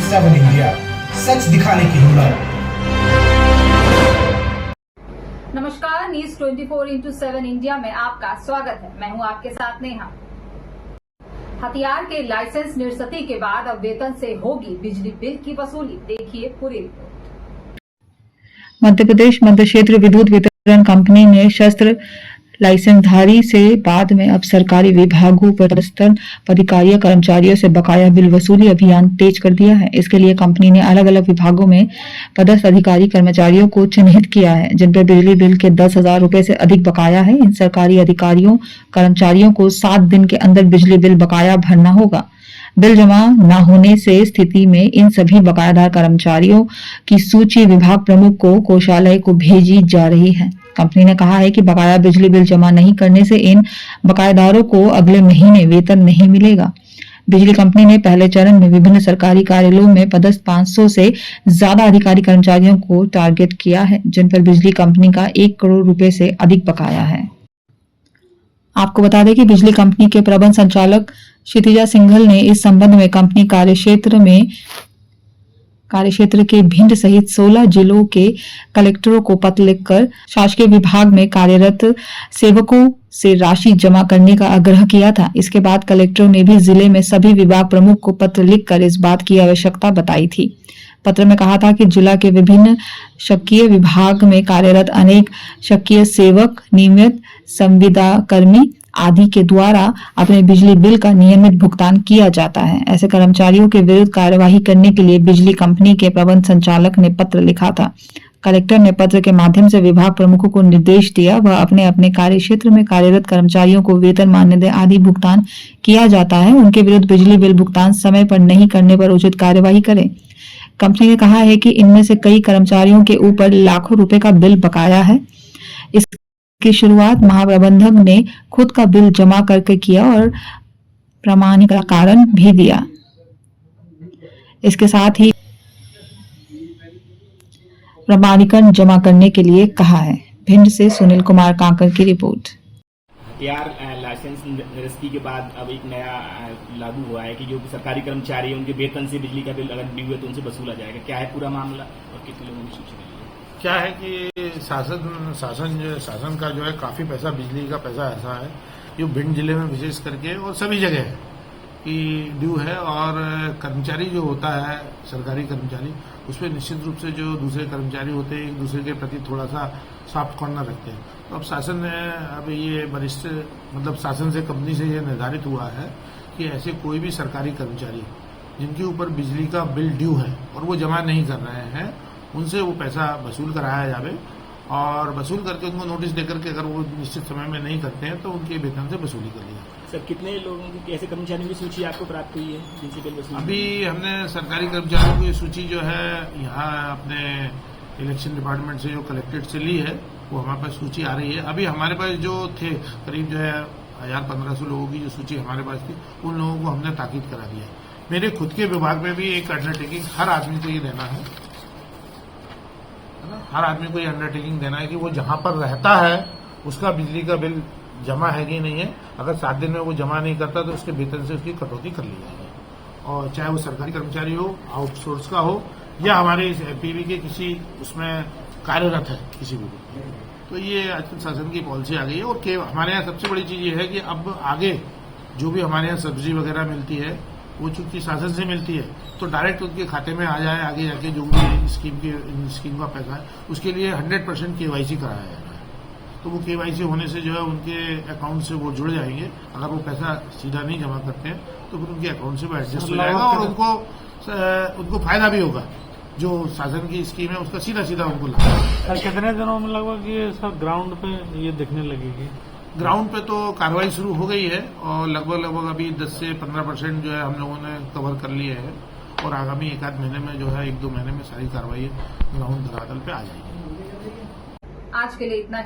7 India, सच दिखाने की हिम्मत। नमस्कार, न्यूज 24/7 इंडिया में आपका स्वागत है। मैं हूं आपके साथ नेहा। हथियार के लाइसेंस निरस्ती के बाद अब वेतन से होगी बिजली बिल की वसूली। देखिए पूरी रिपोर्ट। मध्य प्रदेश मध्य क्षेत्र विद्युत वितरण कंपनी ने शस्त्र लाइसेंसधारी से बाद में अब सरकारी विभागों पदस्थ अधिकारियों कर्मचारियों से बकाया बिल वसूली अभियान तेज कर दिया है। इसके लिए कंपनी ने अलग अलग विभागों में पदस्थ अधिकारी कर्मचारियों को चिन्हित किया है जिन पर बिजली बिल के 10,000 रुपए से अधिक बकाया है। इन सरकारी अधिकारियों कर्मचारियों को 7 दिन के अंदर बिजली बिल बकाया भरना होगा। बिल जमा न होने से स्थिति में इन सभी बकायादार कर्मचारियों की सूची विभाग प्रमुख को कोषालय को भेजी जा रही है। कंपनी ने कहा है कि बकाया बिजली बिल जमा नहीं करने से इन बकायादारों को अगले महीने वेतन नहीं मिलेगा। बिजली कंपनी ने पहले चरण में विभिन्न सरकारी कार्यालयों में पदस्थ 500 से ज्यादा अधिकारी कर्मचारियों को टारगेट किया है जिन पर बिजली कंपनी का 1 करोड़ रुपए से अधिक बकाया है। आपको बता दें कि बिजली कंपनी के प्रबंध संचालक क्षितिजा सिंघल ने इस संबंध में कंपनी कार्यक्षेत्र के भिंड सहित 16 जिलों के कलेक्टरों को पत्र लिखकर शासकीय विभाग में कार्यरत सेवकों से राशि जमा करने का आग्रह किया था। इसके बाद कलेक्टरों ने भी जिले में सभी विभाग प्रमुख को पत्र लिखकर इस बात की आवश्यकता बताई थी। पत्र में कहा था कि जिला के विभिन्न शासकीय विभाग में कार्यरत अनेक शासकीय सेवक, नियमित संविदा कर्मी आदि के द्वारा अपने बिजली बिल का नियमित भुगतान किया जाता है। ऐसे कर्मचारियों के विरुद्ध कार्यवाही करने के लिए बिजली कंपनी के प्रबंध संचालक ने पत्र लिखा था। कलेक्टर ने पत्र के माध्यम से विभाग प्रमुखों को निर्देश दिया वह अपने अपने कार्य क्षेत्र में कार्यरत कर्मचारियों को वेतन, मानदेय आदि भुगतान किया जाता है उनके विरुद्ध बिजली बिल भुगतान समय पर नहीं करने पर उचित कार्यवाही करें। कंपनी ने कहा है कि इनमें से कई कर्मचारियों के ऊपर लाखों रुपए का बिल बकाया है। इसकी शुरुआत महाप्रबंधक ने खुद का बिल जमा करके किया और प्रमाणीकरण भी दिया। इसके साथ ही प्रमाणीकरण जमा करने के लिए कहा है। भिंड से सुनील कुमार कांकर की रिपोर्ट। यार लाइसेंस निरस्ती के बाद अब एक नया लागू हुआ है कि जो सरकारी कर्मचारी है उनके वेतन से बिजली का बिल अगर ड्यू है तो उनसे वसूला जाएगा। क्या है पूरा मामला और कितने लोगों की सूची है? क्या है कि शासन का जो है काफी पैसा, बिजली का पैसा ऐसा है जो भिंड जिले में विशेष करके और सभी जगह है कि ड्यू है और कर्मचारी जो होता है सरकारी कर्मचारी उस पर निश्चित रूप से जो दूसरे कर्मचारी होते हैं एक दूसरे के प्रति थोड़ा सा सॉफ्ट कॉर्नर रखते हैं। तो अब शासन ने अब ये वरिष्ठ शासन से कंपनी से ये निर्धारित हुआ है कि ऐसे कोई भी सरकारी कर्मचारी जिनके ऊपर बिजली का बिल ड्यू है और वो जमा नहीं कर रहे हैं उनसे वो पैसा वसूल कराया जाए और वसूल करके उनको नोटिस देकर के अगर वो निश्चित समय में नहीं करते हैं तो उनके वेतन से वसूली कर लिया। सर कितने लोगों की ऐसे कर्मचारियों की सूची आपको प्राप्त हुई है जिनसे बिल वसूल? अभी हमने सरकारी कर्मचारियों की सूची जो है यहाँ अपने इलेक्शन डिपार्टमेंट से जो कलेक्ट्रेट से ली है वो हमारे पास सूची आ रही है। अभी हमारे पास जो थे करीब जो है 1,000-1,500 लोगों की जो सूची हमारे पास थी उन लोगों को हमने ताकीद करा दिया। मेरे खुद के विभाग में भी एक अंडरटेकिंग हर आदमी को ये देना है ना, हर आदमी को ये अंडरटेकिंग देना है कि वो जहां पर रहता है उसका बिजली का बिल जमा है कि नहीं है। अगर 7 दिन में वो जमा नहीं करता तो उसके वेतन से उसकी कटौती कर ली जाएगी और चाहे वो सरकारी कर्मचारी हो, आउटसोर्स का हो या हमारे पीवी के किसी उसमें कार्यरत है किसी भी। तो ये आजकल शासन की पॉलिसी आ गई है और हमारे यहाँ सबसे बड़ी चीज ये है कि अब आगे जो भी हमारे यहाँ सब्सिडी वगैरह मिलती है वो चूंकि शासन से मिलती है तो डायरेक्ट उनके खाते में आ जाए। आगे जाके जो भी स्कीम का पैसा है उसके लिए 100% KYC कराया जाएगा। तो वो KYC होने से जो है उनके अकाउंट से वो जुड़ जाएंगे। अगर वो पैसा सीधा नहीं जमा करते हैं तो फिर उनके अकाउंट से वो एडजस्ट हो जाएगा और उनको फायदा भी होगा। जो शासन की स्कीम है उसका सीधा सीधा उनको लाभ। कितने दिनों में लगभग ये सब ग्राउंड पे ये दिखने लगेगी? ग्राउंड पे तो कार्रवाई शुरू हो गई है और लगभग अभी 10 से 15% जो है हम लोगों ने कवर कर लिए है और आगामी 1-8 महीने में जो है 1-2 महीने में सारी कार्रवाई ग्राउंड धरातल पे आ जाएगी। आज के लिए इतना ही।